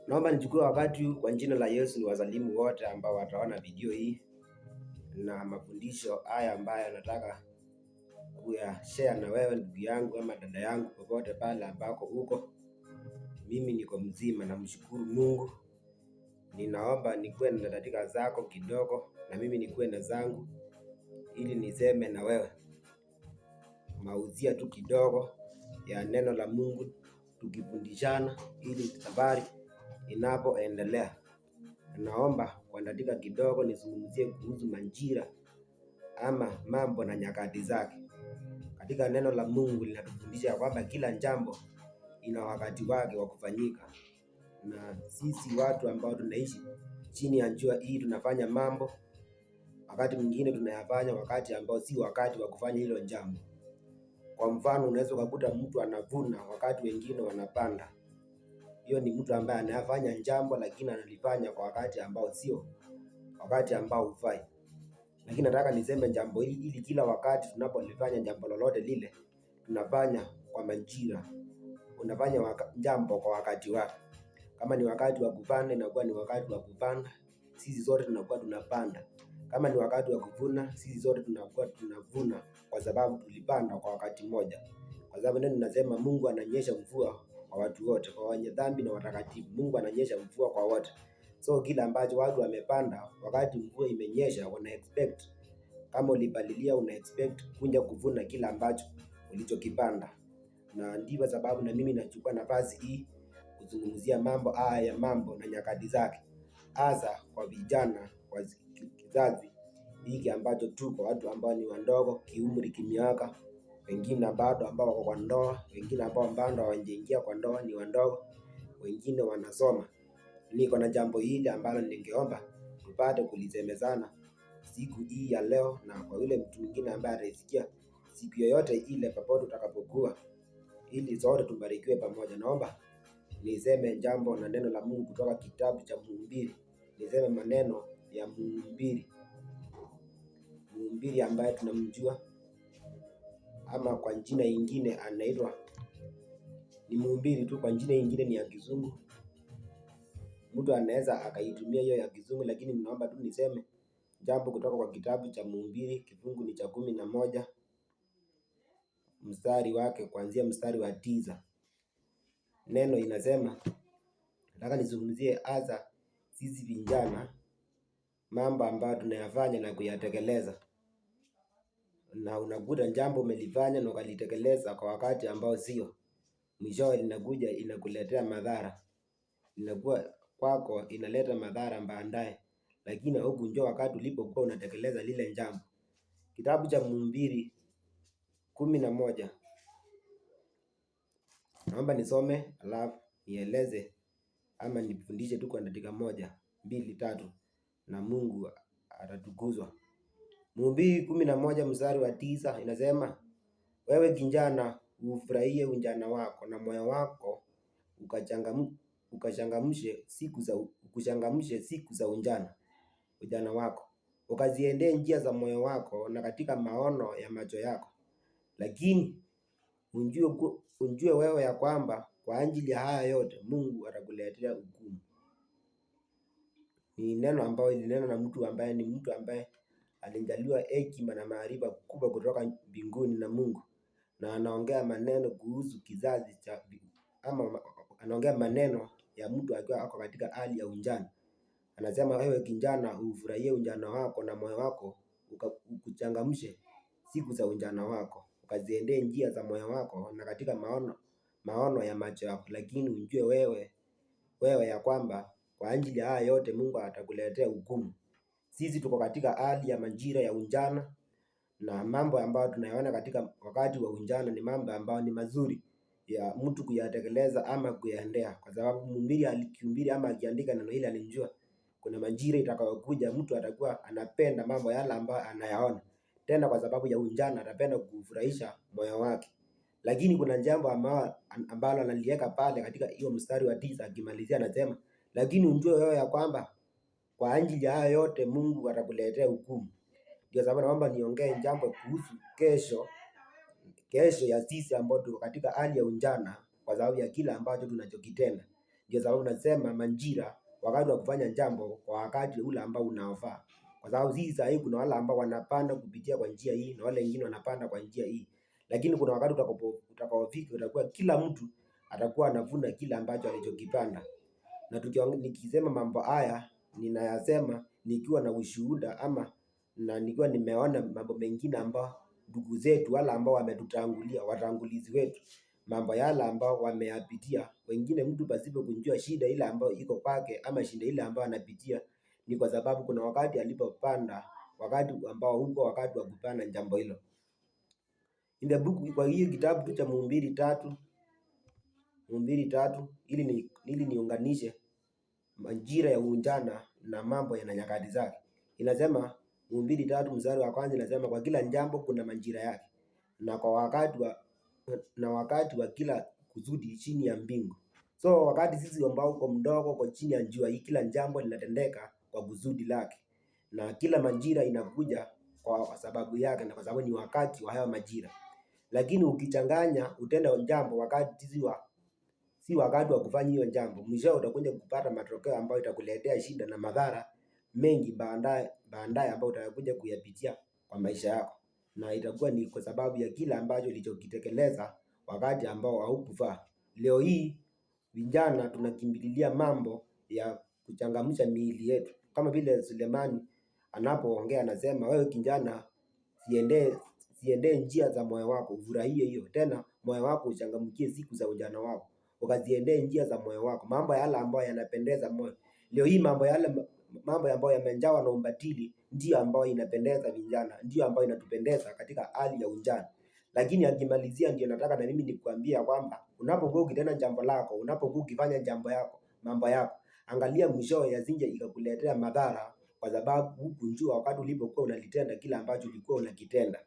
Naomba nichukue wakati huu kwa jina la Yesu niwasalimu wote ambao wataona video hii na mafundisho haya ambayo nataka kuyashare na wewe ndugu yangu ama dada yangu, popote pale ambako uko. Mimi niko mzima, namshukuru Mungu. Ninaomba nikuwe na dakika zako kidogo na mimi nikuwe na zangu, ili niseme na wewe mauzia tu kidogo ya neno la Mungu, tukifundishana ili safari inapoendelea. Naomba kwa dakika kidogo nizungumzie kuhusu majira ama mambo na nyakati zake. Katika neno la Mungu linatufundisha kwamba kila jambo ina wakati wake wa kufanyika, na sisi watu ambao tunaishi chini ya jua hii tunafanya mambo wakati mwingine tunayafanya wakati ambao si wakati wa kufanya hilo jambo. Kwa mfano, unaweza kukuta mtu anavuna wakati wengine wanapanda. Hiyo ni mtu ambaye anafanya jambo lakini analifanya kwa wakati ambao sio wakati ambao hufai. Lakini nataka niseme jambo hili ili kila wakati tunapolifanya jambo lolote lile tunafanya kwa majira. Unafanya jambo kwa wakati wake. Kama ni wakati wa kupanda inakuwa ni wakati wa kupanda, sisi zote tunakuwa tunapanda. Kama ni wakati wa kuvuna, sisi zote tunakuwa tunavuna, kwa sababu tulipanda kwa wakati mmoja. Kwa sababu neno linasema Mungu ananyesha mvua kwa watu wote, kwa wenye dhambi na watakatifu. Mungu ananyesha mvua kwa wote. So kila ambacho watu wamepanda, wakati mvua imenyesha wana expect, kama ulipalilia una expect kuja kuvuna kila ambacho ulichokipanda. Na ndivyo sababu na mimi nachukua nafasi hii kuzungumzia mambo haya, mambo na nyakati zake, hasa kwa vijana, kwa kizazi hiki ambacho tuko, watu ambao ni wadogo kiumri, kimiaka, wengine bado ambao wako kwa ndoa, wengine ambao bado hawajaingia kwa ndoa, ni wadogo, wengine wanasoma. Niko na jambo hili ambalo ningeomba tupate kulisemezana siku hii ya leo, na kwa yule mtu mwingine ambaye ataisikia siku yoyote ile popote utakapokuwa, ili sote tubarikiwe pamoja. Naomba niseme jambo na neno la Mungu kutoka kitabu cha Mhubiri. Niseme maneno ya Mhubiri ambaye tunamjua, ama kwa jina ingine anaitwa ni Mhubiri tu, kwa jina ingine ni ya Kizungu. Mtu anaweza akaitumia hiyo ya Kizungu, lakini ninaomba tu niseme jambo kutoka kwa kitabu cha Mhubiri. Kifungu ni cha 11 mstari wake kuanzia mstari wa 9. Neno inasema, nataka nizungumzie hasa sisi vijana, mambo ambayo tunayafanya na kuyatekeleza. Na unakuta jambo umelifanya na ukalitekeleza kwa wakati ambao sio, mwishowe linakuja inakuletea madhara. Inakuwa kwako inaleta madhara baadaye, lakini hukujua wakati ulipokuwa unatekeleza lile jambo. Kitabu cha Mhubiri 11. Naomba nisome alafu nieleze ama nifundishe tu kwa dakika 1, 2, 3 na Mungu atatukuzwa. Mhubiri 11 mstari wa 9 inasema, wewe kijana ufurahie ujana wako na moyo wako ukachangamshe siku za ujana wako. Ukaziendee njia za moyo wako na katika maono ya macho yako. Lakini unjue wewe ya kwamba kwa ajili ya haya yote Mungu atakuletea hukumu. Ni neno ambalo linena na mtu ambaye ni mtu ambaye alijaliwa hekima na maarifa kubwa kutoka mbinguni na Mungu, na anaongea maneno kuhusu kizazi cha, ama anaongea maneno ya mtu akiwa ako katika hali ya ujana. Anasema wewe kijana ufurahie ujana wako na moyo wako ukuchangamshe siku za ujana wako. Ukaziendee njia za moyo wako na katika maono ya macho yako. Lakini unjue wewe ya kwamba kwa ajili ya haya yote Mungu atakuletea hukumu. Sisi tuko katika hali ya majira ya ujana, na mambo ambayo tunayaona katika wakati wa ujana ni mambo ambayo ni mazuri ya mtu kuyatekeleza ama kuyaendea, kwa sababu Mhubiri alihubiri ama akiandika neno hili alijua kuna majira itakayokuja mtu atakuwa anapenda mambo yale ambayo anayaona. Tena kwa sababu ya ujana atapenda kufurahisha moyo wake. Lakini kuna jambo ambalo analiweka pale katika hiyo mstari wa 9 akimalizia anasema, lakini unjue wewe ya kwamba kwa ajili ya haya yote Mungu atakuletea hukumu. Ndio sababu naomba niongee jambo kuhusu kesho ya sisi ambao tuko katika hali ya ujana, kwa sababu ya kila ambacho tunachokitenda. Ndio sababu nasema majira, wakati wa kufanya jambo kwa wakati ule ambao unaofaa. Kwa sababu sisi sasa hivi kuna wale ambao wanapanda kupitia kwa njia hii na wale wengine wanapanda kwa njia hii. Lakini kuna wakati utakaofika utakuwa kila mtu atakuwa anavuna kile ambacho alichokipanda. Na nikisema mambo haya ninayasema nikiwa na ushuhuda ama na nikiwa nimeona mambo mengine ambao ndugu zetu wala ambao wametutangulia, watangulizi wetu, mambo yale ambao wameyapitia. Wengine mtu pasipo kujua shida ile ambayo iko kwake ama shida ile ambayo anapitia, ni kwa sababu kuna wakati alipopanda, wakati ambao huko wakati wa kupanda jambo hilo. In the book, kwa hiyo kitabu tu cha Mhubiri 3 ili niunganishe majira ya ujana na mambo yana nyakati zake. Inasema Mhubiri 3 mstari wa kwanza inasema kwa kila jambo kuna majira yake, na kwa wakati wa kila kusudi chini ya mbingu. So wakati sisi ambao uko mdogo kwa chini ya jua hii, kila jambo linatendeka kwa kusudi lake, na kila majira inakuja kwa sababu yake, na kwa sababu ni wakati wa hayo majira. Lakini ukichanganya utenda jambo wakati si wakati wa kufanya hiyo jambo, mwisho utakuja kupata matokeo ambayo itakuletea shida na madhara mengi baadaye ambayo utakuja kuyapitia kwa maisha yako, na itakuwa ni kwa sababu ya kila ambacho ulichokitekeleza wakati ambao haukufaa. Leo hii vijana tunakimbililia mambo ya kuchangamsha miili yetu, kama vile Sulemani anapoongea anasema, wewe kijana, siendee njia za moyo wako, ufurahie hiyo. Tena moyo wako uchangamkie siku za ujana wako, ukaziendee njia za moyo wako, mambo yale ambayo yanapendeza moyo. Leo hii mambo ambayo yamejawa na ubatili ndio ambayo inapendeza vijana, ndio ambayo inatupendeza katika hali ya ujana. Lakini akimalizia, ndio nataka na mimi nikuambia kwamba unapokuwa ukitenda jambo lako, unapokuwa ukifanya mambo yako, angalia mwisho yasije ikakuletea madhara, kwa sababu hukujua wakati ulipokuwa unalitenda kile ambacho ulikuwa unakitenda.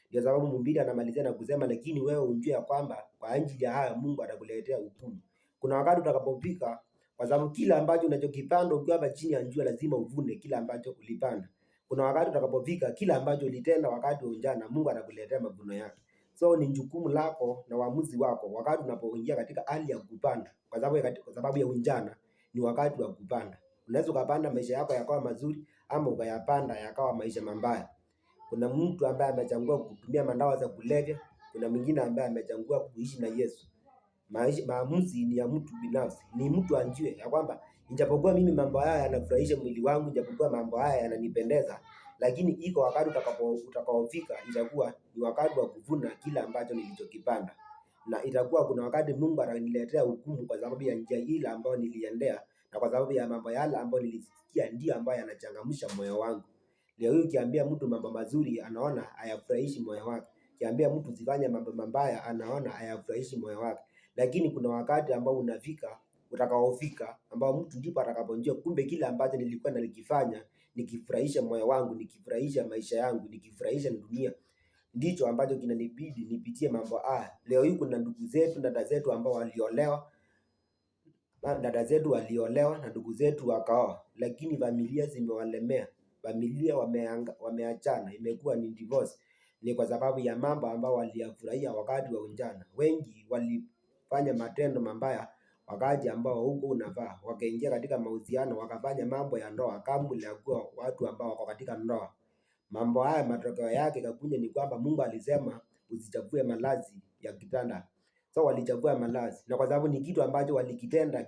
Ndio sababu Mhubiri anamalizia na kusema, lakini wewe unjue kwamba kwa ajili ya haya Mungu atakuletea hukumu. Kuna wakati utakapofika, kwa sababu kila ambacho unachokipanda ukiwa hapa chini ya jua lazima uvune kila ambacho ulipanda. Kuna wakati utakapofika, kila ambacho ulitenda wakati wa ujana Mungu atakuletea mavuno yake. So ni jukumu lako na uamuzi wako wakati unapoingia katika hali ya kupanda, kwa sababu ya ujana ni wakati wa kupanda. Unaweza ukapanda maisha yako yakawa mazuri, ama ukayapanda yakawa maisha mabaya. Kuna mtu ambaye amechagua kutumia madawa za kulevya, kuna mwingine ambaye amechagua kuishi na Yesu. Maamuzi ni ya mtu binafsi, ni mtu anjue ya kwamba ijapokuwa mimi mambo haya yanafurahisha mwili wangu, ijapokuwa mambo haya yananipendeza, lakini iko wakati utakaofika itakuwa ni wakati wa kuvuna kile ambacho nilichokipanda, na itakuwa kuna wakati Mungu ataniletea hukumu kwa sababu ya njia ile ambayo niliendea, na kwa sababu ya mambo yale ambayo nilisikia ndio ambayo yanachangamsha moyo wangu. Leo hii ukiambia mtu mambo mazuri anaona hayafurahishi moyo wake. Ukiambia mtu usifanye mambo mabaya anaona hayafurahishi moyo wake. Lakini kuna wakati ambao utakaofika ambao mtu ndipo atakapojua kumbe kile ambacho nilikuwa nalikifanya nikifurahisha moyo wangu, nikifurahisha maisha yangu, nikifurahisha dunia, ndicho ambacho kinanibidi nipitie mambo haya. Leo hii kuna ndugu zetu, dada zetu ambao waliolewa na ndugu zetu wakaoa, lakini familia zimewalemea. Familia wameachana, imekuwa ni divorce. Ni kwa sababu ya mambo ambao waliyafurahia wakati wa ujana. Wengi walifanya matendo mabaya wakati ambao huko unafaa, wakaingia katika mahusiano, wakafanya mambo ya ndoa kabla ya kuwa watu ambao wako katika ndoa. Mambo haya matokeo yake kakuja ni kwamba Mungu alisema usichafue malazi ya kitanda. So walichafua malazi, na kwa sababu ni kitu ambacho walikitenda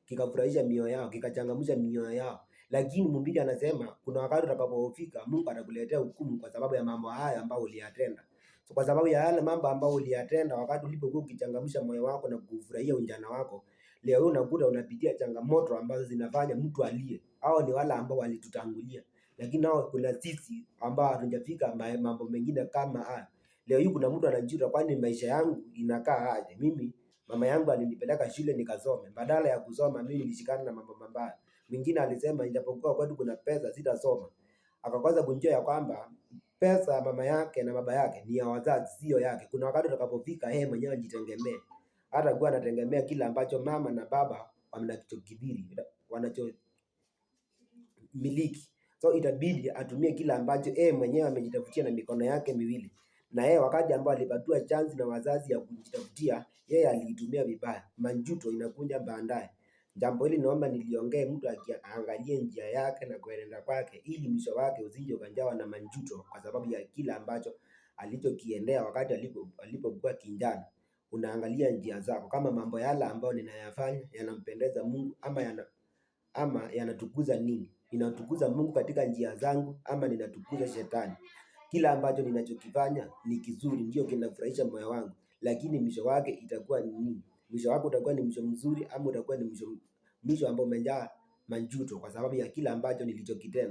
kikafurahisha mioyo yao, kikachangamsha mioyo yao. Lakini Mhubiri anasema kuna wakati utakapofika Mungu atakuletea hukumu kwa sababu ya mambo haya ambayo uliyatenda. So kwa sababu ya yale mambo ambayo uliyatenda wakati ulipokuwa ukichangamsha moyo wako na kufurahia ujana wako, leo unakuta unapitia changamoto ambazo zinafanya mtu alie. Hao ni wale ambao walitutangulia. Lakini nao kuna sisi ambao hatujafika mambo mengine kama haya. Leo hii kuna mtu anajuta, kwani maisha yangu inakaa aje? Mimi mama yangu alinipeleka shule nikasome, badala ya kusoma mimi nilishikana na mambo mabaya. Mwingine alisema ijapokuwa kwetu kuna pesa sitasoma. Akakosa kujua ya kwamba pesa ya mama yake na baba yake ni ya wazazi, sio yake. Kuna wakati utakapofika yeye mwenyewe ajitegemee, hata kuwa anategemea kila ambacho mama na baba wanachomiliki. So itabidi atumie kila ambacho yeye mwenyewe amejitafutia na mikono yake miwili. na yeye wakati ambao alipatiwa chance na wazazi ya kujitafutia, yeye aliitumia vibaya. Majuto inakuja baadaye. Jambo hili naomba niliongee, mtu akiangalie njia yake na kuenenda kwake, ili mwisho wake usije ukajawa na majuto kwa sababu ya kila ambacho alichokiendea wakati alipokuwa kijana. Unaangalia njia zako, kama mambo yale ambayo ninayafanya yanampendeza Mungu ama yanatukuza nini? Ninatukuza Mungu katika njia zangu ama ninatukuza shetani? Kila ambacho ninachokifanya ni kizuri, ndio kinafurahisha moyo wangu, lakini mwisho wake itakuwa ni nini? Mwisho wako utakuwa ni mwisho mzuri ama utakuwa ni mwisho ambao umejaa majuto kwa sababu ya kila ambacho nilichokitenda?